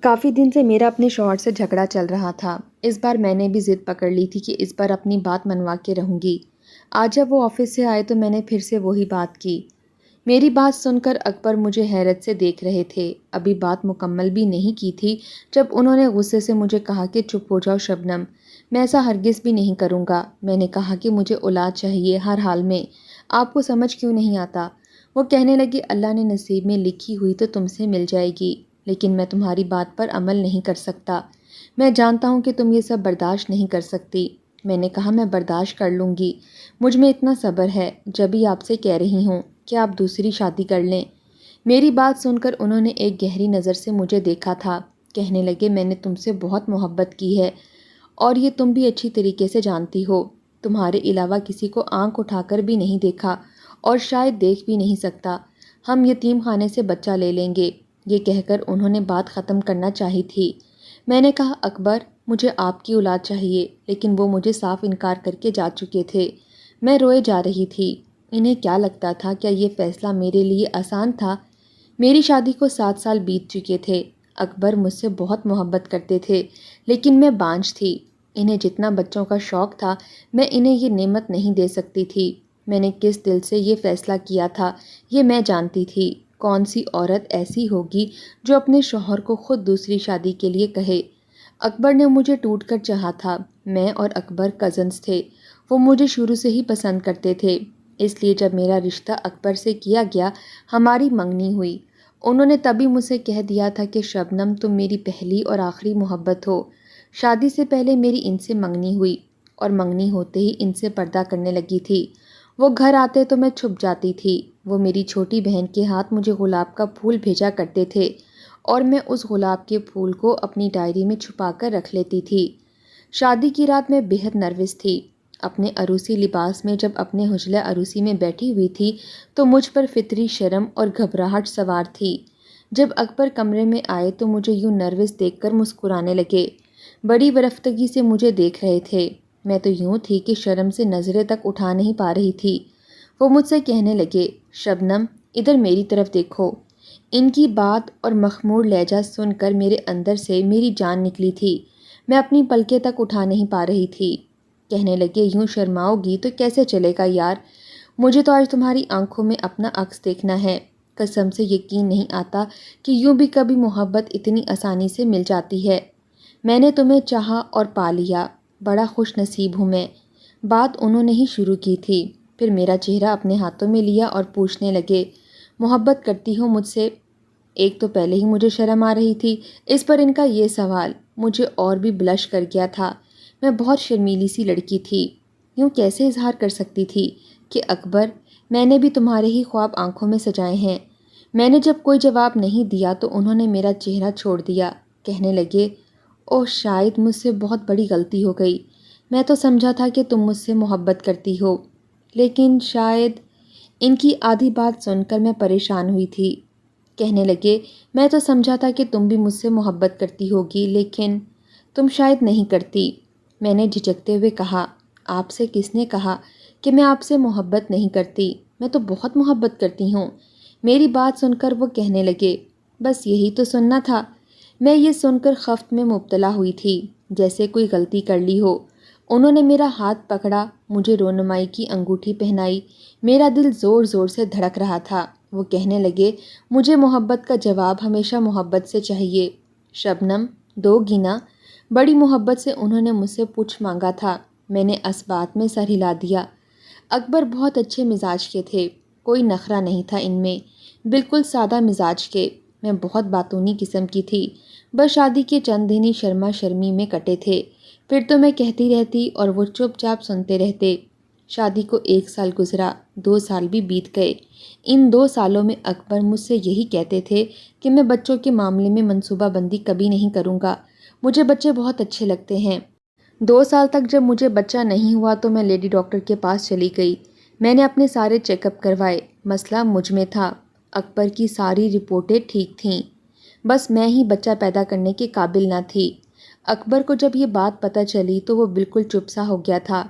کافی دن سے میرا اپنے شوہر سے جھگڑا چل رہا تھا۔ اس بار میں نے بھی ضد پکڑ لی تھی کہ اس بار اپنی بات منوا کے رہوں گی۔ آج جب وہ آفس سے آئے تو میں نے پھر سے وہی بات کی۔ میری بات سن کر اکبر مجھے حیرت سے دیکھ رہے تھے۔ ابھی بات مکمل بھی نہیں کی تھی جب انہوں نے غصے سے مجھے کہا کہ چپ ہو جاؤ شبنم، میں ایسا ہرگز بھی نہیں کروں گا۔ میں نے کہا کہ مجھے اولاد چاہیے ہر حال میں، آپ کو سمجھ کیوں نہیں آتا؟ وہ کہنے لگے اللہ نے نصیب میں لکھی ہوئی تو تم سے مل جائے گی، لیکن میں تمہاری بات پر عمل نہیں کر سکتا۔ میں جانتا ہوں کہ تم یہ سب برداشت نہیں کر سکتی۔ میں نے کہا میں برداشت کر لوں گی، مجھ میں اتنا صبر ہے، جبھی آپ سے کہہ رہی ہوں کہ آپ دوسری شادی کر لیں۔ میری بات سن کر انہوں نے ایک گہری نظر سے مجھے دیکھا تھا۔ کہنے لگے میں نے تم سے بہت محبت کی ہے اور یہ تم بھی اچھی طریقے سے جانتی ہو۔ تمہارے علاوہ کسی کو آنکھ اٹھا کر بھی نہیں دیکھا اور شاید دیکھ بھی نہیں سکتا۔ ہم یتیم خانے سے بچہ لے لیں گے۔ یہ کہہ کر انہوں نے بات ختم کرنا چاہی تھی۔ میں نے کہا اکبر مجھے آپ کی اولاد چاہیے، لیکن وہ مجھے صاف انکار کر کے جا چکے تھے۔ میں روئے جا رہی تھی۔ انہیں کیا لگتا تھا؟ کیا یہ فیصلہ میرے لیے آسان تھا؟ میری شادی کو 7 سال بیت چکے تھے۔ اکبر مجھ سے بہت محبت کرتے تھے، لیکن میں بانجھ تھی۔ انہیں جتنا بچوں کا شوق تھا میں انہیں یہ نعمت نہیں دے سکتی تھی۔ میں نے کس دل سے یہ فیصلہ کیا تھا یہ میں جانتی تھی۔ کون سی عورت ایسی ہوگی جو اپنے شوہر کو خود دوسری شادی کے لیے کہے؟ اکبر نے مجھے ٹوٹ کر چاہا تھا۔ میں اور اکبر کزنز تھے۔ وہ مجھے شروع سے ہی پسند کرتے تھے، اس لیے جب میرا رشتہ اکبر سے کیا گیا ہماری منگنی ہوئی۔ انہوں نے تبھی مجھ سے کہہ دیا تھا کہ شبنم تم میری پہلی اور آخری محبت ہو۔ شادی سے پہلے میری ان سے منگنی ہوئی اور منگنی ہوتے ہی ان سے پردہ کرنے لگی تھی۔ وہ گھر آتے تو میں چھپ جاتی تھی۔ وہ میری چھوٹی بہن کے ہاتھ مجھے گلاب کا پھول بھیجا کرتے تھے اور میں اس گلاب کے پھول کو اپنی ڈائری میں چھپا کر رکھ لیتی تھی۔ شادی کی رات میں بہت نروس تھی۔ اپنے عروسی لباس میں جب اپنے حجلہ عروسی میں بیٹھی ہوئی تھی تو مجھ پر فطری شرم اور گھبراہٹ سوار تھی۔ جب اکبر کمرے میں آئے تو مجھے یوں نروس دیکھ کر مسکرانے لگے، بڑی برفتگی سے مجھے دیکھ رہے تھے۔ میں تو یوں تھی کہ شرم سے نظریں تک اٹھا نہیں پا رہی تھی۔ وہ مجھ سے کہنے لگے شبنم ادھر میری طرف دیکھو۔ ان کی بات اور مخمور لہجہ سن کر میرے اندر سے میری جان نکلی تھی۔ میں اپنی پلکیں تک اٹھا نہیں پا رہی تھی۔ کہنے لگے یوں شرماؤ گی تو کیسے چلے گا یار، مجھے تو آج تمہاری آنکھوں میں اپنا عکس دیکھنا ہے۔ قسم سے یقین نہیں آتا کہ یوں بھی کبھی محبت اتنی آسانی سے مل جاتی ہے۔ میں نے تمہیں چاہا اور پا لیا، بڑا خوش نصیب ہوں میں۔ بات انہوں نے ہی شروع کی تھی، پھر میرا چہرہ اپنے ہاتھوں میں لیا اور پوچھنے لگے محبت کرتی ہو مجھ سے؟ ایک تو پہلے ہی مجھے شرم آ رہی تھی، اس پر ان کا یہ سوال مجھے اور بھی بلش کر گیا تھا۔ میں بہت شرمیلی سی لڑکی تھی، یوں کیسے اظہار کر سکتی تھی کہ اکبر میں نے بھی تمہارے ہی خواب آنکھوں میں سجائے ہیں۔ میں نے جب کوئی جواب نہیں دیا تو انہوں نے میرا چہرہ چھوڑ دیا۔ کہنے لگے اوہ شاید مجھ سے بہت بڑی غلطی ہو گئی، میں تو سمجھا تھا کہ تم مجھ سے محبت کرتی ہو، لیکن شاید۔ ان کی آدھی بات سن کر میں پریشان ہوئی تھی۔ کہنے لگے میں تو سمجھا تھا کہ تم بھی مجھ سے محبت کرتی ہوگی، لیکن تم شاید نہیں کرتی۔ میں نے جھجکتے ہوئے کہا آپ سے کس نے کہا کہ میں آپ سے محبت نہیں کرتی؟ میں تو بہت محبت کرتی ہوں۔ میری بات سن کر وہ کہنے لگے بس یہی تو سننا تھا۔ میں یہ سن کر خفت میں مبتلا ہوئی تھی، جیسے کوئی غلطی کر لی ہو۔ انہوں نے میرا ہاتھ پکڑا، مجھے رونمائی کی انگوٹھی پہنائی۔ میرا دل زور زور سے دھڑک رہا تھا۔ وہ کہنے لگے مجھے محبت کا جواب ہمیشہ محبت سے چاہیے۔ شبنم دو گی نا؟ بڑی محبت سے انہوں نے مجھ سے پوچھ مانگا تھا۔ میں نے اس بات میں سر ہلا دیا۔ اکبر بہت اچھے مزاج کے تھے، کوئی نخرہ نہیں تھا ان میں، بالکل سادہ مزاج کے۔ میں بہت باتونی قسم کی تھی، بس شادی کے چند دن ہی شرما شرمی میں کٹے تھے، پھر تو میں کہتی رہتی اور وہ چپ چاپ سنتے رہتے۔ شادی کو 1 سال گزرا، 2 سال بھی بیت گئے۔ ان 2 سالوں میں اکبر مجھ سے یہی کہتے تھے کہ میں بچوں کے معاملے میں منصوبہ بندی کبھی نہیں کروں گا، مجھے بچے بہت اچھے لگتے ہیں۔ 2 سال تک جب مجھے بچہ نہیں ہوا تو میں لیڈی ڈاکٹر کے پاس چلی گئی۔ میں نے اپنے سارے چیک اپ کروائے، مسئلہ مجھ میں تھا۔ اکبر کی ساری رپورٹیں ٹھیک تھیں، بس میں ہی بچہ پیدا کرنے کے قابل نہ تھی۔ اکبر کو جب یہ بات پتہ چلی تو وہ بالکل چپ سا ہو گیا تھا۔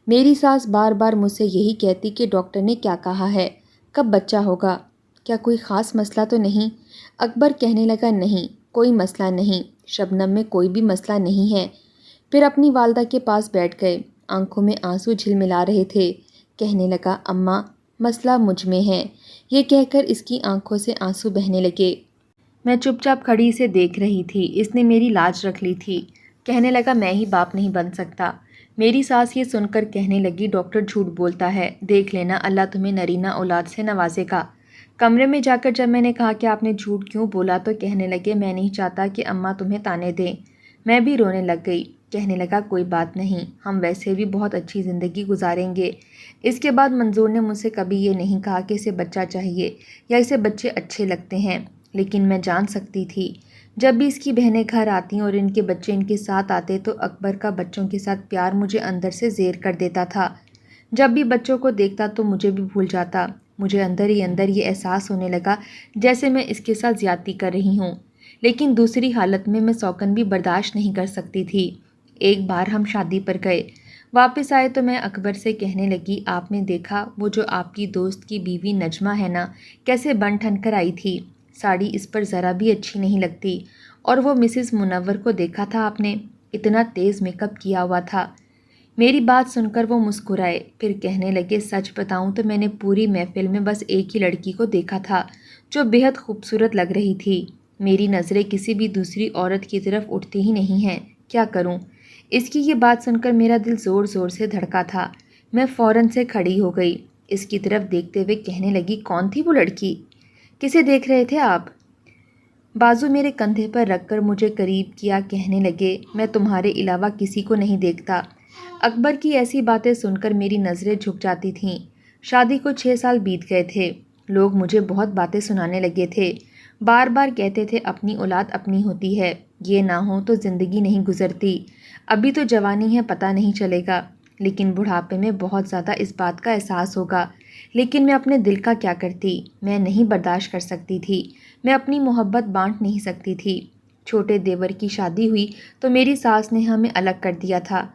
میری ساس بار بار مجھ سے یہی کہتی کہ ڈاکٹر نے کیا کہا ہے، کب بچہ ہوگا، کیا کوئی خاص مسئلہ تو نہیں؟ اکبر کہنے لگا نہیں، کوئی مسئلہ نہیں، شبنم میں کوئی بھی مسئلہ نہیں ہے۔ پھر اپنی والدہ کے پاس بیٹھ گئے، آنکھوں میں آنسو جھلملا رہے تھے۔ کہنے لگا، اماں مسئلہ مجھ میں ہے۔ یہ کہہ کر اس کی آنکھوں سے آنسو بہنے لگے۔ میں چپ چاپ کھڑی اسے دیکھ رہی تھی۔ اس نے میری لاج رکھ لی تھی۔ کہنے لگا، میں ہی باپ نہیں بن سکتا۔ میری ساس یہ سن کر کہنے لگی، ڈاکٹر جھوٹ بولتا ہے، دیکھ لینا اللہ تمہیں نرینہ اولاد سے نوازے گا۔ کمرے میں جا کر جب میں نے کہا کہ آپ نے جھوٹ کیوں بولا تو کہنے لگے، میں نہیں چاہتا کہ اماں تمہیں تانے دیں۔ میں بھی رونے لگ گئی۔ کہنے لگا، کوئی بات نہیں، ہم ویسے بھی بہت اچھی زندگی گزاریں گے۔ اس کے بعد منظور نے مجھ سے کبھی یہ نہیں کہا کہ اسے بچہ چاہیے یا اسے بچے اچھے لگتے ہیں، لیکن میں جان سکتی تھی جب بھی اس کی بہنیں گھر آتیں اور ان کے بچے ان کے ساتھ آتے تو اکبر کا بچوں کے ساتھ پیار مجھے اندر سے زیر کر دیتا تھا۔ جب بھی بچوں کو دیکھتا تو مجھے بھی بھول جاتا۔ مجھے اندر ہی اندر یہ احساس ہونے لگا جیسے میں اس کے ساتھ زیادتی کر رہی ہوں، لیکن دوسری حالت میں سوکن بھی برداشت نہیں کر سکتی تھی۔ ایک بار ہم شادی پر گئے، واپس آئے تو میں اکبر سے کہنے لگی، آپ نے دیکھا وہ جو آپ کی دوست کی بیوی نجمہ ہے نا، کیسے بن ٹھن کر آئی تھی، ساڑی اس پر ذرا بھی اچھی نہیں لگتی۔ اور وہ مسز منور کو دیکھا تھا آپ نے، اتنا تیز میک اپ کیا ہوا تھا۔ میری بات سن کر وہ مسکرائے، پھر کہنے لگے، سچ بتاؤں تو میں نے پوری محفل میں بس ایک ہی لڑکی کو دیکھا تھا جو بےحد خوبصورت لگ رہی تھی۔ میری نظریں کسی بھی دوسری عورت کی طرف اٹھتی ہی نہیں ہیں، کیا کروں؟ اس کی یہ بات سن کر میرا دل زور زور سے دھڑکا تھا۔ میں فوراً سے کھڑی ہو گئی، اس کی طرف دیکھتے ہوئے کہنے لگی، کون تھی وہ لڑکی؟ کسے دیکھ رہے تھے آپ؟ بازو میرے کندھے پر رکھ کر مجھے قریب کیا، کہنے لگے، میں تمہارے علاوہ کسی کو نہیں دیکھتا۔ اکبر کی ایسی باتیں سن کر میری نظریں جھک جاتی تھیں۔ شادی کو 6 سال بیت گئے تھے۔ لوگ مجھے بہت باتیں سنانے لگے تھے، بار بار کہتے تھے اپنی اولاد اپنی ہوتی ہے، یہ نہ ہو تو زندگی نہیں گزرتی، ابھی تو جوانی ہے پتہ نہیں چلے گا، لیکن بڑھاپے میں بہت زیادہ اس بات کا احساس ہوگا۔ لیکن میں اپنے دل کا کیا کرتی؟ میں نہیں برداشت کر سکتی تھی، میں اپنی محبت بانٹ نہیں سکتی تھی۔ چھوٹے دیور کی شادی ہوئی تو میری ساس نے ہمیں الگ کر دیا تھا۔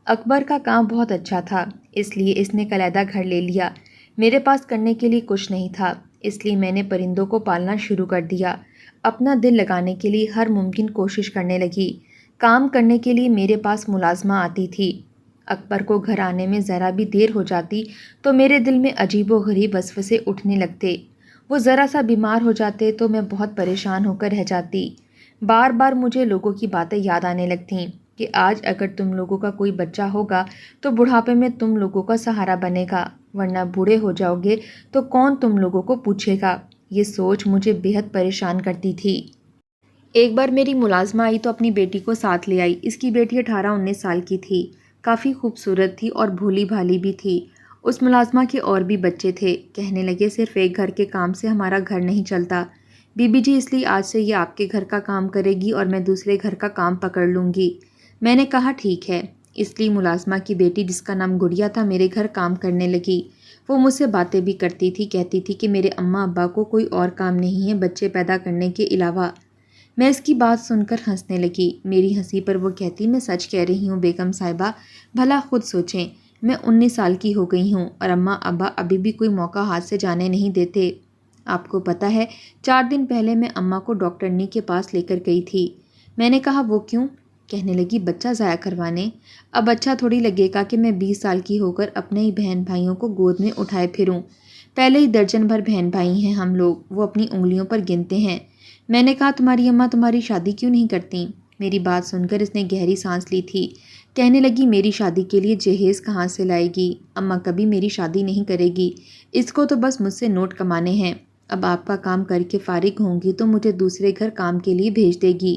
اکبر کا کام بہت اچھا تھا، اس لیے اس نے علیحدہ گھر لے لیا۔ میرے پاس کرنے کے لیے کچھ نہیں تھا، اس لیے میں نے پرندوں کو پالنا شروع کر دیا۔ اپنا دل لگانے کے لیے ہر ممکن کوشش کرنے لگی۔ کام کرنے کے لیے میرے پاس ملازمہ آتی تھی۔ اکبر کو گھر آنے میں ذرا بھی دیر ہو جاتی تو میرے دل میں عجیب و غریب وسوسے اٹھنے لگتے۔ وہ ذرا سا بیمار ہو جاتے تو میں بہت پریشان ہو کر رہ جاتی۔ بار بار مجھے لوگوں کی باتیں یاد آنے لگتیں کہ آج اگر تم لوگوں کا کوئی بچہ ہوگا تو بڑھاپے میں تم لوگوں کا سہارا بنے گا، ورنہ بوڑھے ہو جاؤ گے تو کون تم لوگوں کو پوچھے گا۔ یہ سوچ مجھے بےحد پریشان کرتی تھی۔ ایک بار میری ملازمہ آئی تو اپنی بیٹی کو ساتھ لے آئی۔ اس کی بیٹی 18-19 سال کی تھی، کافی خوبصورت تھی اور بھولی بھالی بھی تھی۔ اس ملازمہ کے اور بھی بچے تھے۔ کہنے لگے، صرف ایک گھر کے کام سے ہمارا گھر نہیں چلتا بی بی جی، اس لیے آج سے یہ آپ کے گھر کا کام کرے گی اور میں دوسرے گھر کا کام پکڑ لوں گی۔ میں نے کہا ٹھیک ہے۔ اس لیے ملازمہ کی بیٹی جس کا نام گڑیا تھا میرے گھر کام کرنے لگی۔ وہ مجھ سے باتیں بھی کرتی تھی، کہتی تھی کہ میرے اماں ابا کو کوئی اور کام نہیں ہے بچے پیدا کرنے کے علاوہ۔ میں اس کی بات سن کر ہنسنے لگی۔ میری ہنسی پر وہ کہتی، میں سچ کہہ رہی ہوں بیگم صاحبہ، بھلا خود سوچیں، میں 19 سال کی ہو گئی ہوں اور اماں ابا ابھی بھی کوئی موقع ہاتھ سے جانے نہیں دیتے۔ آپ کو پتہ ہے 4 دن پہلے میں اماں کو ڈاکٹرنی کے پاس لے کر گئی تھی۔ میں نے کہا، وہ کیوں؟ کہنے لگی، بچہ ضائع کروانے۔ اب اچھا تھوڑی لگے گا کہ میں 20 سال کی ہو کر اپنے ہی بہن بھائیوں کو گود میں اٹھائے پھروں۔ پہلے ہی درجن بھر بہن بھائی ہیں ہم لوگ، وہ اپنی انگلیوں پر گنتے ہیں۔ میں نے کہا، تمہاری اماں تمہاری شادی کیوں نہیں کرتیں؟ میری بات سن کر اس نے گہری سانس لی تھی۔ کہنے لگی، میری شادی کے لیے جہیز کہاں سے لائے گی؟ اماں کبھی میری شادی نہیں کرے گی، اس کو تو بس مجھ سے نوٹ کمانے ہیں۔ اب آپ کا کام کر کے فارغ ہوں گی تو مجھے دوسرے گھر کام کے لیے بھیج دے گی۔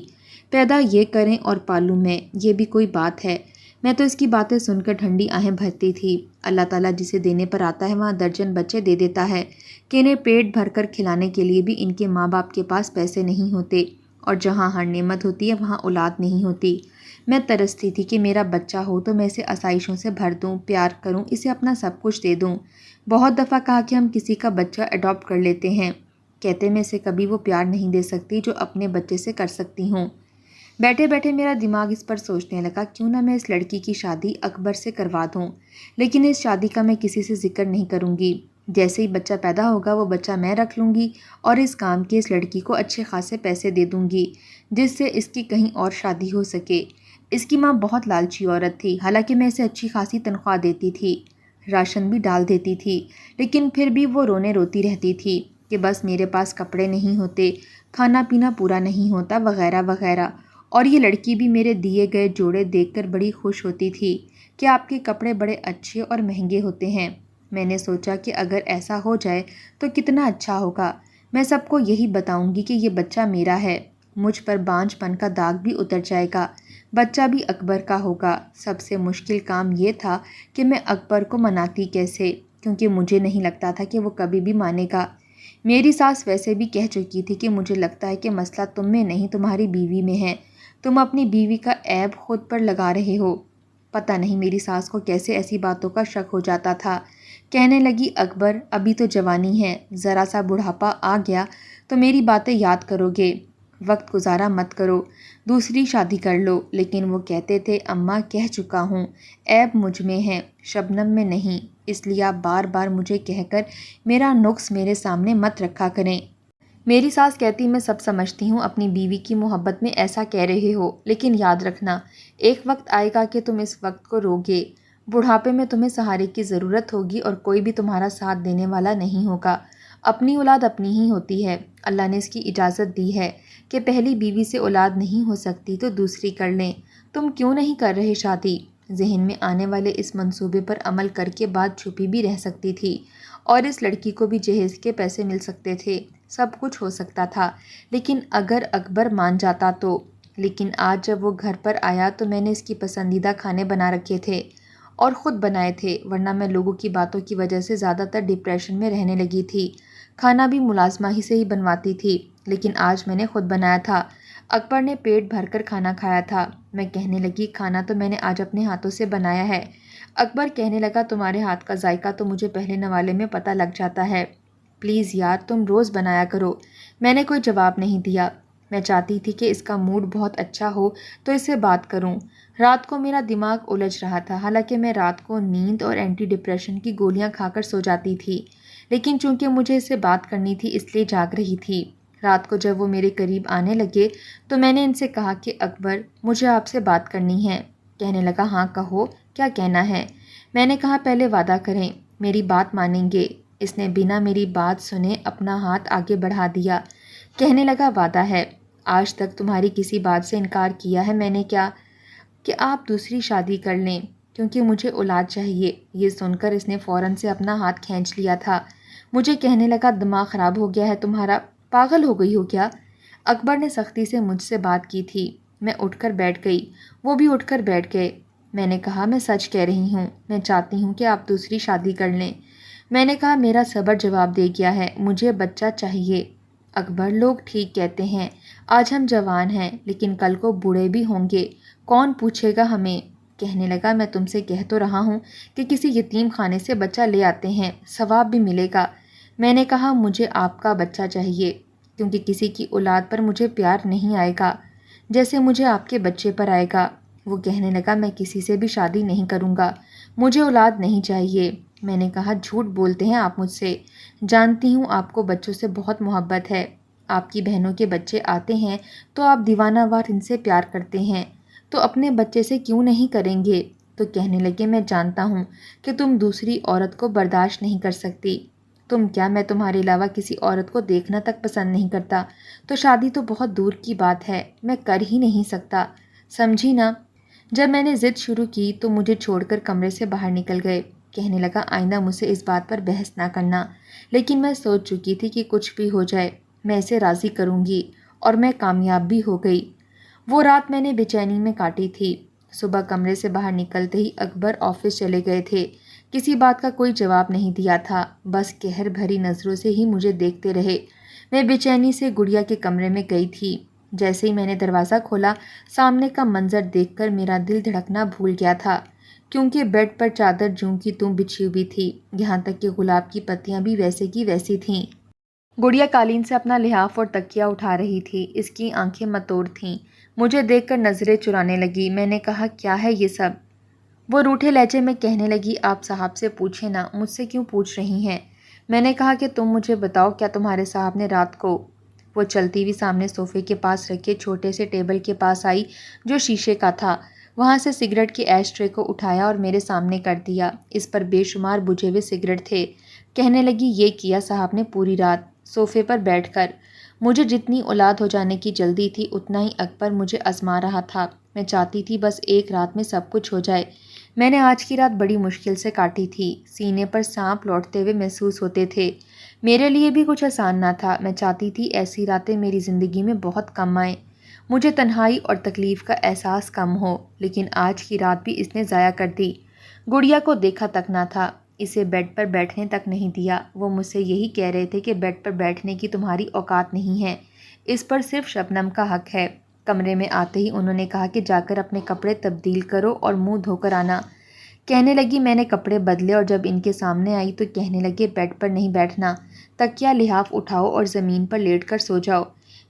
پیدا یہ کریں اور پالوں میں، یہ بھی کوئی بات ہے؟ میں تو اس کی باتیں سن کر ٹھنڈی آہیں بھرتی تھی۔ اللہ تعالیٰ جسے دینے پر آتا ہے وہاں درجن بچے دے دیتا ہے کہ انہیں پیٹ بھر کر کھلانے کے لیے بھی ان کے ماں باپ کے پاس پیسے نہیں ہوتے، اور جہاں ہر نعمت ہوتی ہے وہاں اولاد نہیں ہوتی۔ میں ترستی تھی کہ میرا بچہ ہو تو میں اسے آسائشوں سے بھر دوں، پیار کروں، اسے اپنا سب کچھ دے دوں۔ بہت دفعہ کہا کہ ہم کسی کا بچہ اڈاپٹ کر لیتے ہیں، کہتے میں اسے کبھی وہ پیار نہیں دے سکتی جو اپنے بچے سے کر سکتی ہوں۔ بیٹھے بیٹھے میرا دماغ اس پر سوچنے لگا، کیوں نہ میں اس لڑکی کی شادی اکبر سے کروا دوں، لیکن اس شادی کا میں کسی سے ذکر نہیں کروں گی۔ جیسے ہی بچہ پیدا ہوگا وہ بچہ میں رکھ لوں گی اور اس کام کی اس لڑکی کو اچھے خاصے پیسے دے دوں گی جس سے اس کی کہیں اور شادی ہو سکے۔ اس کی ماں بہت لالچی عورت تھی، حالانکہ میں اسے اچھی خاصی تنخواہ دیتی تھی، راشن بھی ڈال دیتی تھی، لیکن پھر بھی وہ رونے روتی رہتی تھی کہ بس میرے پاس کپڑے نہیں ہوتے، کھانا پینا پورا نہیں ہوتا، وغیرہ وغیرہ۔ اور یہ لڑکی بھی میرے دیے گئے جوڑے دیکھ کر بڑی خوش ہوتی تھی کہ آپ کے کپڑے بڑے اچھے اور مہنگے ہوتے ہیں۔ میں نے سوچا کہ اگر ایسا ہو جائے تو کتنا اچھا ہوگا، میں سب کو یہی بتاؤں گی کہ یہ بچہ میرا ہے، مجھ پر بانجھ پن کا داغ بھی اتر جائے گا، بچہ بھی اکبر کا ہوگا۔ سب سے مشکل کام یہ تھا کہ میں اکبر کو مناتی کیسے، کیونکہ مجھے نہیں لگتا تھا کہ وہ کبھی بھی مانے گا۔ میری ساس ویسے بھی کہہ چکی تھی کہ مجھے لگتا ہے کہ مسئلہ تم میں نہیں تمہاری بیوی میں ہے، تم اپنی بیوی کا عیب خود پر لگا رہے ہو۔ پتہ نہیں میری ساس کو کیسے ایسی باتوں کا شک ہو جاتا تھا۔ کہنے لگی اکبر ابھی تو جوانی ہے، ذرا سا بڑھاپا آ گیا تو میری باتیں یاد کرو گے، وقت گزارا مت کرو، دوسری شادی کر لو۔ لیکن وہ کہتے تھے اماں کہہ چکا ہوں، عیب مجھ میں ہے، شبنم میں نہیں، اس لیے آپ بار بار مجھے کہہ کر میرا نقص میرے سامنے مت رکھا کریں۔ میری ساس کہتی میں سب سمجھتی ہوں، اپنی بیوی کی محبت میں ایسا کہہ رہے ہو، لیکن یاد رکھنا ایک وقت آئے گا کہ تم اس وقت کو روگے، بڑھاپے میں تمہیں سہارے کی ضرورت ہوگی اور کوئی بھی تمہارا ساتھ دینے والا نہیں ہوگا۔ اپنی اولاد اپنی ہی ہوتی ہے، اللہ نے اس کی اجازت دی ہے کہ پہلی بیوی سے اولاد نہیں ہو سکتی تو دوسری کر لیں، تم کیوں نہیں کر رہے شادی؟ ذہن میں آنے والے اس منصوبے پر عمل کر کے بات چھپی بھی رہ سکتی تھی اور اس لڑکی کو بھی جہیز کے پیسے مل سکتے تھے، سب کچھ ہو سکتا تھا، لیکن اگر اکبر مان جاتا تو۔ لیکن آج جب وہ گھر پر آیا تو میں نے اس کی پسندیدہ کھانے بنا رکھے تھے اور خود بنائے تھے، ورنہ میں لوگوں کی باتوں کی وجہ سے زیادہ تر ڈپریشن میں رہنے لگی تھی۔ کھانا بھی ملازمہ ہی سے ہی بنواتی تھی، لیکن آج میں نے خود بنایا تھا۔ اکبر نے پیٹ بھر کر کھانا کھایا تھا۔ میں کہنے لگی کھانا تو میں نے آج اپنے ہاتھوں سے بنایا ہے۔ اکبر کہنے لگا تمہارے ہاتھ کا ذائقہ تو مجھے پہلے نوالے میں پتہ لگ جاتا ہے، پلیز یار تم روز بنایا کرو۔ میں نے کوئی جواب نہیں دیا، میں چاہتی تھی کہ اس کا موڈ بہت اچھا ہو تو اس سے بات کروں۔ رات کو میرا دماغ الجھ رہا تھا، حالانکہ میں رات کو نیند اور اینٹی ڈپریشن کی گولیاں کھا کر سو جاتی تھی، لیکن چونکہ مجھے اس سے بات کرنی تھی اس لیے جاگ رہی تھی۔ رات کو جب وہ میرے قریب آنے لگے تو میں نے ان سے کہا کہ اکبر مجھے آپ سے بات کرنی ہے۔ کہنے لگا ہاں کہو، کیا کہنا ہے؟ میں نے کہا پہلے وعدہ کریں، میری بات مانیں گے؟ اس نے بنا میری بات سنے اپنا ہاتھ آگے بڑھا دیا۔ کہنے لگا وعدہ ہے، آج تک تمہاری کسی بات سے انکار کیا ہے میں نے کیا؟ کہ آپ دوسری شادی کر لیں کیونکہ مجھے اولاد چاہیے۔ یہ سن کر اس نے فوراً سے اپنا ہاتھ کھینچ لیا تھا۔ مجھے کہنے لگا دماغ خراب ہو گیا ہے تمہارا، پاگل ہو گئی ہو کیا؟ اکبر نے سختی سے مجھ سے بات کی تھی۔ میں اٹھ کر بیٹھ گئی، وہ بھی اٹھ کر بیٹھ گئے۔ میں نے کہا میں سچ کہہ رہی ہوں، میں چاہتی ہوں کہ آپ دوسری شادی کر لیں۔ میں نے کہا میرا صبر جواب دے گیا ہے، مجھے بچہ چاہیے۔ اکبر لوگ ٹھیک کہتے ہیں، آج ہم جوان ہیں لیکن کل کو بوڑھے بھی ہوں گے، کون پوچھے گا ہمیں؟ کہنے لگا میں تم سے کہہ تو رہا ہوں کہ کسی یتیم خانے سے بچہ لے آتے ہیں، ثواب بھی ملے گا۔ میں نے کہا مجھے آپ کا بچہ چاہیے، کیونکہ کسی کی اولاد پر مجھے پیار نہیں آئے گا جیسے مجھے آپ کے بچے پر آئے گا۔ وہ کہنے لگا میں کسی سے بھی شادی نہیں کروں گا، مجھے اولاد نہیں چاہیے۔ میں نے کہا جھوٹ بولتے ہیں آپ مجھ سے، جانتی ہوں آپ کو بچوں سے بہت محبت ہے، آپ کی بہنوں کے بچے آتے ہیں تو آپ دیوانہ وار ان سے پیار کرتے ہیں، تو اپنے بچے سے کیوں نہیں کریں گے؟ تو کہنے لگے میں جانتا ہوں کہ تم دوسری عورت کو برداشت نہیں کر سکتی، تم کیا میں تمہارے علاوہ کسی عورت کو دیکھنا تک پسند نہیں کرتا، تو شادی تو بہت دور کی بات ہے، میں کر ہی نہیں سکتا، سمجھی نا؟ جب میں نے ضد شروع کی تو مجھے چھوڑ کر کمرے سے باہر نکل گئے۔ کہنے لگا آئندہ مجھ سے اس بات پر بحث نہ کرنا، لیکن میں سوچ چکی تھی کہ کچھ بھی ہو جائے میں اسے راضی کروں گی، اور میں کامیاب بھی ہو گئی۔ وہ رات میں نے بے چینی میں کاٹی تھی۔ صبح کمرے سے باہر نکلتے ہی اکبر آفس چلے گئے تھے، کسی بات کا کوئی جواب نہیں دیا تھا، بس قہر بھری نظروں سے ہی مجھے دیکھتے رہے۔ میں بے چینی سے گڑیا کے کمرے میں گئی تھی۔ جیسے ہی میں نے دروازہ کھولا، سامنے کا منظر دیکھ کر میرا دل دھڑکنا بھول گیا تھا، کیونکہ بیڈ پر چادر جوں کی توں بچھی ہوئی تھی، یہاں تک کہ گلاب کی پتیاں بھی ویسے کی ویسی تھیں۔ گڑیا قالین سے اپنا لحاف اور تکیہ اٹھا رہی تھی، اس کی آنکھیں متوڑ تھیں، مجھے دیکھ کر نظریں چرانے لگی۔ میں نے کہا کیا ہے یہ سب؟ وہ روٹھے لہجے میں کہنے لگی آپ صاحب سے پوچھیں نا، مجھ سے کیوں پوچھ رہی ہیں؟ میں نے کہا کہ تم مجھے بتاؤ کیا تمہارے صاحب نے رات کو؟ وہ چلتی ہوئی سامنے صوفے کے پاس رکھے چھوٹے سے ٹیبل کے پاس آئی جو شیشے کا تھا، وہاں سے سگریٹ کے ایش ٹرے کو اٹھایا اور میرے سامنے کر دیا۔ اس پر بے شمار بجھے ہوئے سگریٹ تھے۔ کہنے لگی یہ کیا صاحب نے پوری رات صوفے پر بیٹھ کر۔ مجھے جتنی اولاد ہو جانے کی جلدی تھی اتنا ہی اکبر مجھے آزما رہا تھا۔ میں چاہتی تھی بس ایک رات میں سب کچھ ہو جائے۔ میں نے آج کی رات بڑی مشکل سے کاٹی تھی، سینے پر سانپ لوٹتے ہوئے محسوس ہوتے تھے۔ میرے لیے بھی کچھ آسان نہ تھا۔ میں چاہتی تھی ایسی راتیں میری زندگی میں بہت کم آئیں، مجھے تنہائی اور تکلیف کا احساس کم ہو، لیکن آج کی رات بھی اس نے ضائع کر دی۔ گڑیا کو دیکھا تک نہ تھا، اسے بیڈ پر بیٹھنے تک نہیں دیا۔ وہ مجھ سے یہی کہہ رہے تھے کہ بیڈ پر بیٹھنے کی تمہاری اوقات نہیں ہے، اس پر صرف شبنم کا حق ہے۔ کمرے میں آتے ہی انہوں نے کہا کہ جا کر اپنے کپڑے تبدیل کرو اور منہ دھو کر آنا۔ کہنے لگی میں نے کپڑے بدلے اور جب ان کے سامنے آئی تو کہنے لگے بیڈ پر نہیں بیٹھنا، تکیہ لحاف اٹھاؤ اور زمین پر لیٹ کر سو جاؤ۔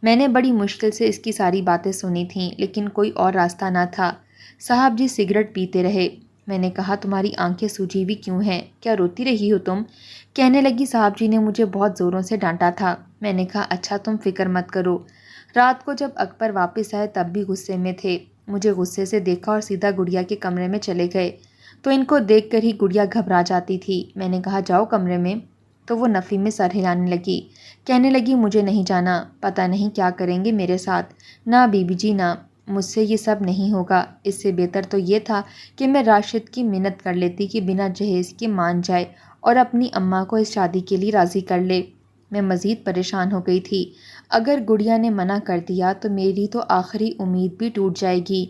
میں نے بڑی مشکل سے اس کی ساری باتیں سنی تھیں، لیکن کوئی اور راستہ نہ تھا۔ صاحب جی سگریٹ پیتے رہے۔ میں نے کہا تمہاری آنکھیں سوجی ہوئی کیوں ہیں؟ کیا روتی رہی ہو تم؟ کہنے لگی صاحب جی نے مجھے بہت زوروں سے ڈانٹا تھا۔ میں نے کہا اچھا تم فکر مت کرو۔ رات کو جب اکبر واپس آئے تب بھی غصے میں تھے۔ مجھے غصے سے دیکھا اور سیدھا گڑیا کے کمرے میں چلے گئے، تو ان کو دیکھ کر ہی گڑیا گھبرا جاتی تھی۔ میں نے کہا جاؤ کمرے میں، تو وہ نفی میں سر ہلانے لگی۔ کہنے لگی مجھے نہیں جانا، پتہ نہیں کیا کریں گے میرے ساتھ۔ نہ بی بی جی نہ، مجھ سے یہ سب نہیں ہوگا۔ اس سے بہتر تو یہ تھا کہ میں راشد کی منت کر لیتی کہ بنا جہیز کے مان جائے اور اپنی اماں کو اس شادی کے لیے راضی کر لے۔ میں مزید پریشان ہو گئی تھی۔ اگر گڑیا نے منع کر دیا تو میری تو آخری امید بھی ٹوٹ جائے گی۔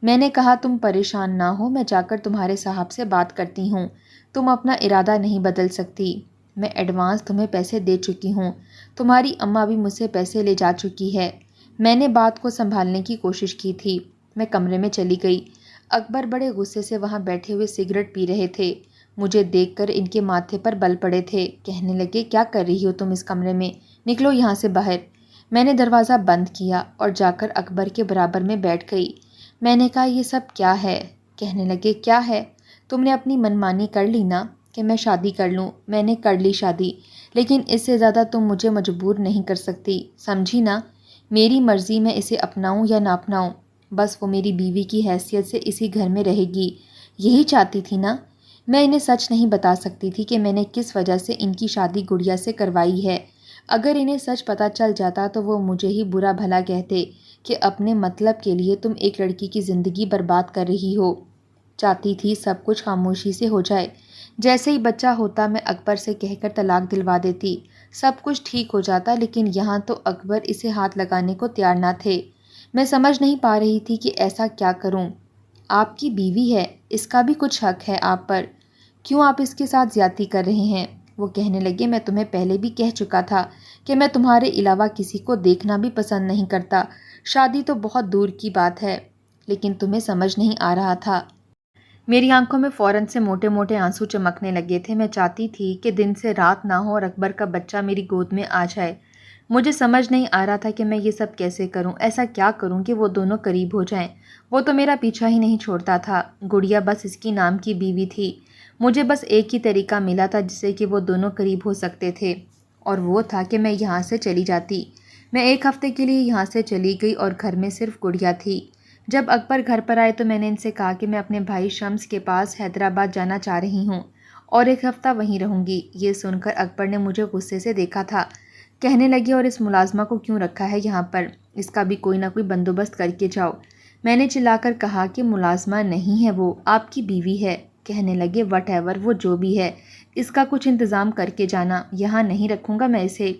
میں نے کہا تم پریشان نہ ہو، میں جا کر تمہارے صاحب سے بات کرتی ہوں۔ تم اپنا ارادہ نہیں بدل سکتی۔ میں ایڈوانس تمہیں پیسے دے چکی ہوں، تمہاری اماں بھی مجھ سے پیسے لے جا چکی ہے۔ میں نے بات کو سنبھالنے کی کوشش کی تھی۔ میں کمرے میں چلی گئی۔ اکبر بڑے غصے سے وہاں بیٹھے ہوئے سگریٹ پی رہے تھے۔ مجھے دیکھ کر ان کے ماتھے پر بل پڑے تھے۔ کہنے لگے کیا کر رہی ہو تم اس کمرے میں؟ نکلو یہاں سے باہر۔ میں نے دروازہ بند کیا اور جا کر اکبر کے برابر میں بیٹھ گئی۔ میں نے کہا یہ سب کیا ہے؟ کہنے لگے کیا ہے؟ تم نے اپنی منمانی کر لی نا کہ میں شادی کر لوں۔ میں نے کر لی شادی، لیکن اس سے زیادہ تم مجھے مجبور نہیں کر سکتی، سمجھی نا؟ میری مرضی میں اسے اپناؤں یا نہ اپناؤں، بس وہ میری بیوی کی حیثیت سے اسی گھر میں رہے گی۔ یہی چاہتی تھی نا؟ میں انہیں سچ نہیں بتا سکتی تھی کہ میں نے کس وجہ سے ان کی شادی گڑیا سے کروائی ہے۔ اگر انہیں سچ پتہ چل جاتا تو وہ مجھے ہی برا بھلا کہتے کہ اپنے مطلب کے لیے تم ایک لڑکی کی زندگی برباد کر رہی ہو۔ چاہتی تھی سب کچھ خاموشی سے ہو جائے۔ جیسے ہی بچہ ہوتا میں اکبر سے کہہ کر طلاق دلوا دیتی، سب کچھ ٹھیک ہو جاتا، لیکن یہاں تو اکبر اسے ہاتھ لگانے کو تیار نہ تھے۔ میں سمجھ نہیں پا رہی تھی کہ ایسا کیا کروں۔ آپ کی بیوی ہے، اس کا بھی کچھ حق ہے آپ پر، کیوں آپ اس کے ساتھ زیادتی کر رہے ہیں؟ وہ کہنے لگے میں تمہیں پہلے بھی کہہ چکا تھا کہ میں تمہارے علاوہ کسی کو دیکھنا بھی پسند نہیں کرتا، شادی تو بہت دور کی بات ہے، لیکن تمہیں سمجھ نہیں آ رہا تھا۔ میری آنکھوں میں فوراً سے موٹے موٹے آنسو چمکنے لگے تھے۔ میں چاہتی تھی کہ دن سے رات نہ ہو اور اکبر کا بچہ میری گود میں آ جائے۔ مجھے سمجھ نہیں آ رہا تھا کہ میں یہ سب کیسے کروں، ایسا کیا کروں کہ وہ دونوں قریب ہو جائیں۔ وہ تو میرا پیچھا ہی نہیں چھوڑتا تھا۔ گڑیا بس اس کی نام کی بیوی تھی۔ مجھے بس ایک ہی طریقہ ملا تھا جس سے کہ وہ دونوں قریب ہو سکتے تھے، اور وہ تھا کہ میں یہاں سے چلی جاتی۔ میں ایک ہفتے کے لیے یہاں سے چلی گئی اور گھر میں صرف گڑیا تھی۔ جب اکبر گھر پر آئے تو میں نے ان سے کہا کہ میں اپنے بھائی شمس کے پاس حیدرآباد جانا چاہ رہی ہوں اور ایک ہفتہ وہیں رہوں گی۔ یہ سن کر اکبر نے مجھے غصے سے دیکھا تھا۔ کہنے لگے اور اس ملازمہ کو کیوں رکھا ہے یہاں پر؟ اس کا بھی کوئی نہ کوئی بندوبست کر کے جاؤ۔ میں نے چلا کر کہا کہ ملازمہ نہیں ہے، وہ آپ کی بیوی ہے۔ کہنے لگے وٹ ایور، وہ جو بھی ہے، اس کا کچھ انتظام کر کے جانا، یہاں نہیں رکھوں گا میں اسے۔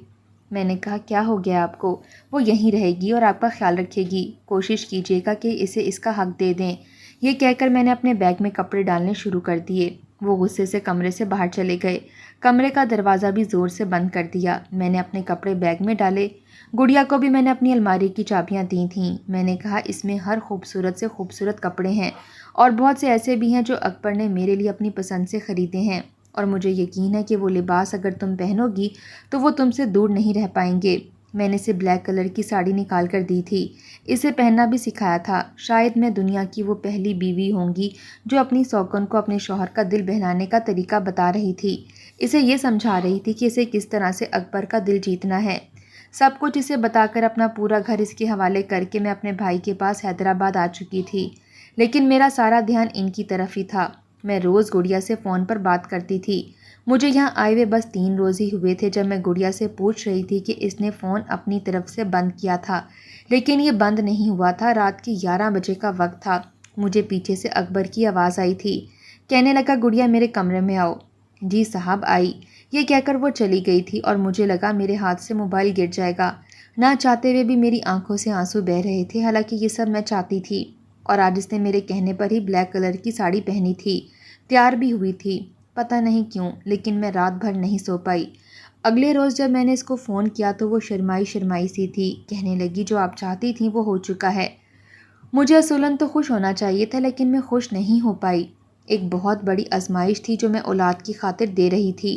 میں نے کہا کیا ہو گیا آپ کو؟ وہ یہیں رہے گی اور آپ کا خیال رکھے گی، کوشش کیجیے گا کہ اسے اس کا حق دے دیں۔ یہ کہہ کر میں نے اپنے بیگ میں کپڑے ڈالنے شروع کر دیے۔ وہ غصے سے کمرے سے باہر چلے گئے۔ کمرے کا دروازہ بھی زور سے بند کر دیا۔ میں نے اپنے کپڑے بیگ میں ڈالے۔ گڑیا کو بھی میں نے اپنی الماری کی چابیاں دی تھیں۔ میں نے کہا اس میں ہر خوبصورت سے خوبصورت کپڑے ہیں اور بہت سے ایسے بھی ہیں جو اکبر نے میرے لیے اپنی پسند سے خریدے ہیں، اور مجھے یقین ہے کہ وہ لباس اگر تم پہنو گی تو وہ تم سے دور نہیں رہ پائیں گے۔ میں نے اسے بلیک کلر کی ساڑی نکال کر دی تھی، اسے پہننا بھی سکھایا تھا۔ شاید میں دنیا کی وہ پہلی بیوی ہوں گی جو اپنی سوکن کو اپنے شوہر کا دل بہلانے کا طریقہ بتا رہی تھی۔ اسے یہ سمجھا رہی تھی کہ اسے کس طرح سے اکبر کا دل جیتنا ہے۔ سب کچھ اسے بتا کر اپنا پورا گھر اس کے حوالے کر کے میں اپنے بھائی کے پاس حیدرآباد آ چکی تھی، لیکن میرا سارا دھیان ان کی طرف ہی تھا۔ میں روز گڑیا سے فون پر بات کرتی تھی۔ مجھے یہاں آئے ہوئے بس 3 روز ہی ہوئے تھے جب میں گڑیا سے پوچھ رہی تھی کہ اس نے فون اپنی طرف سے بند کیا تھا، لیکن یہ بند نہیں ہوا تھا۔ رات کے 11 بجے کا وقت تھا۔ مجھے پیچھے سے اکبر کی آواز آئی تھی۔ کہنے لگا گڑیا میرے کمرے میں آؤ۔ جی صاحب آئی، یہ کہہ کر وہ چلی گئی تھی اور مجھے لگا میرے ہاتھ سے موبائل گر جائے گا۔ نہ چاہتے ہوئے بھی میری آنکھوں سے آنسو بہہ رہے تھے، حالانکہ یہ سب میں چاہتی تھی۔ اور آج اس نے میرے کہنے پر ہی بلیک کلر کی ساڑی پہنی تھی، تیار بھی ہوئی تھی۔ پتہ نہیں کیوں لیکن میں رات بھر نہیں سو پائی۔ اگلے روز جب میں نے اس کو فون کیا تو وہ شرمائی شرمائی سی تھی۔ کہنے لگی جو آپ چاہتی تھیں وہ ہو چکا ہے۔ مجھے اصولاً تو خوش ہونا چاہیے تھا لیکن میں خوش نہیں ہو پائی۔ ایک بہت بڑی آزمائش تھی جو میں اولاد کی خاطر دے رہی تھی۔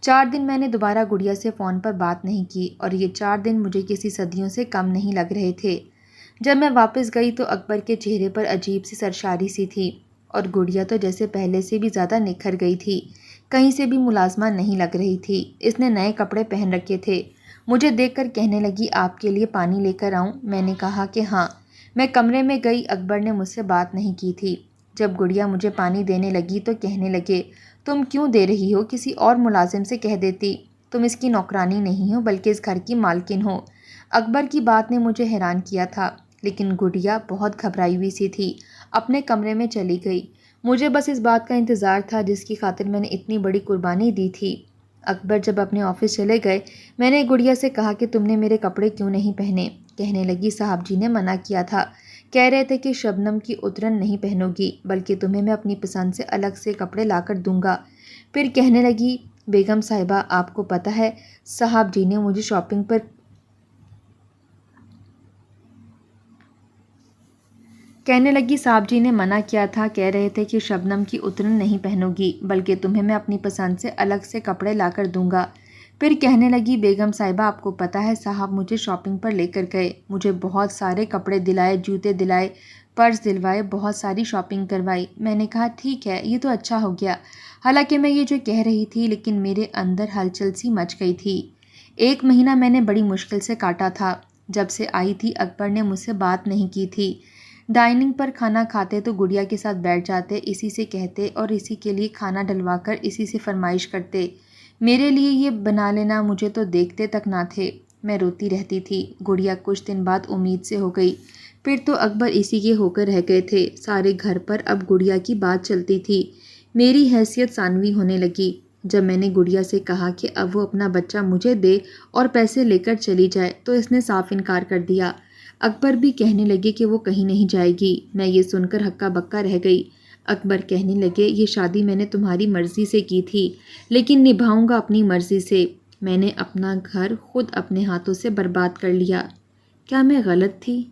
4 دن میں نے دوبارہ گڑیا سے فون پر بات نہیں کی اور یہ 4 دن مجھے کسی صدیوں سے کم نہیں لگ رہے تھے۔ جب میں واپس گئی تو اکبر کے چہرے پر عجیب سی سرشاری سی تھی اور گڑیا تو جیسے پہلے سے بھی زیادہ نکھر گئی تھی، کہیں سے بھی ملازمہ نہیں لگ رہی تھی۔ اس نے نئے کپڑے پہن رکھے تھے۔ مجھے دیکھ کر کہنے لگی آپ کے لیے پانی لے کر آؤں؟ میں نے کہا کہ ہاں۔ میں کمرے میں گئی، اکبر نے مجھ سے بات نہیں کی تھی۔ جب گڑیا مجھے پانی دینے لگی تو کہنے لگے تم کیوں دے رہی ہو، کسی اور ملازم سے کہہ دیتی، تم اس کی نوکرانی نہیں ہو بلکہ اس گھر کی مالکن ہو۔ اکبر کی بات نے مجھے حیران کیا تھا، لیکن گڑیا بہت گھبرائی ہوئی سی تھی، اپنے کمرے میں چلی گئی۔ مجھے بس اس بات کا انتظار تھا جس کی خاطر میں نے اتنی بڑی قربانی دی تھی۔ اکبر جب اپنے آفس چلے گئے میں نے گڑیا سے کہا کہ تم نے میرے کپڑے کیوں نہیں پہنے؟ کہنے لگی صاحب جی نے منع کیا تھا، کہہ رہے تھے کہ شبنم کی اترن نہیں پہنو گی بلکہ تمہیں میں اپنی پسند سے الگ سے کپڑے لا کر دوں گا۔ پھر کہنے لگی بیگم صاحبہ آپ کو پتہ ہے صاحب جی نے مجھے شاپنگ پر کہنے لگی صاحب جی نے منع کیا تھا، کہہ رہے تھے کہ شبنم کی اترن نہیں پہنو گی بلکہ تمہیں میں اپنی پسند سے الگ سے کپڑے لا کر دوں گا۔ پھر کہنے لگی بیگم صاحبہ آپ کو پتہ ہے صاحب مجھے شاپنگ پر لے کر گئے، مجھے بہت سارے کپڑے دلائے، جوتے دلائے، پرس دلوائے، بہت ساری شاپنگ کروائی۔ میں نے کہا ٹھیک ہے یہ تو اچھا ہو گیا، حالانکہ میں یہ جو کہہ رہی تھی لیکن میرے اندر ہلچل سی مچ گئی تھی۔ 1 مہینہ میں نے بڑی مشکل سے کاٹا تھا۔ جب سے آئی تھی اکبر نے مجھ سے بات نہیں کی تھی۔ ڈائننگ پر کھانا کھاتے تو گڑیا کے ساتھ بیٹھ جاتے، اسی سے کہتے اور اسی کے لیے کھانا ڈلوا کر اسی سے فرمائش کرتے۔ میرے لیے یہ بنا لینا مجھے تو دیکھتے تک نہ تھے۔ میں روتی رہتی تھی۔ گڑیا کچھ دن بعد امید سے ہو گئی، پھر تو اکبر اسی کے ہو کر رہ گئے تھے۔ سارے گھر پر اب گڑیا کی بات چلتی تھی۔ میری حیثیت ثانوی ہونے لگی۔ جب میں نے گڑیا سے کہا کہ اب وہ اپنا بچہ مجھے دے اور پیسے لے کر چلی جائے تو اس نے صاف انکار کر دیا۔ اکبر بھی کہنے لگے کہ وہ کہیں نہیں جائے گی۔ میں یہ سن کر ہکا بکا رہ گئی۔ اکبر کہنے لگے یہ شادی میں نے تمہاری مرضی سے کی تھی لیکن نبھاؤں گا اپنی مرضی سے۔ میں نے اپنا گھر خود اپنے ہاتھوں سے برباد کر لیا۔ کیا میں غلط تھی؟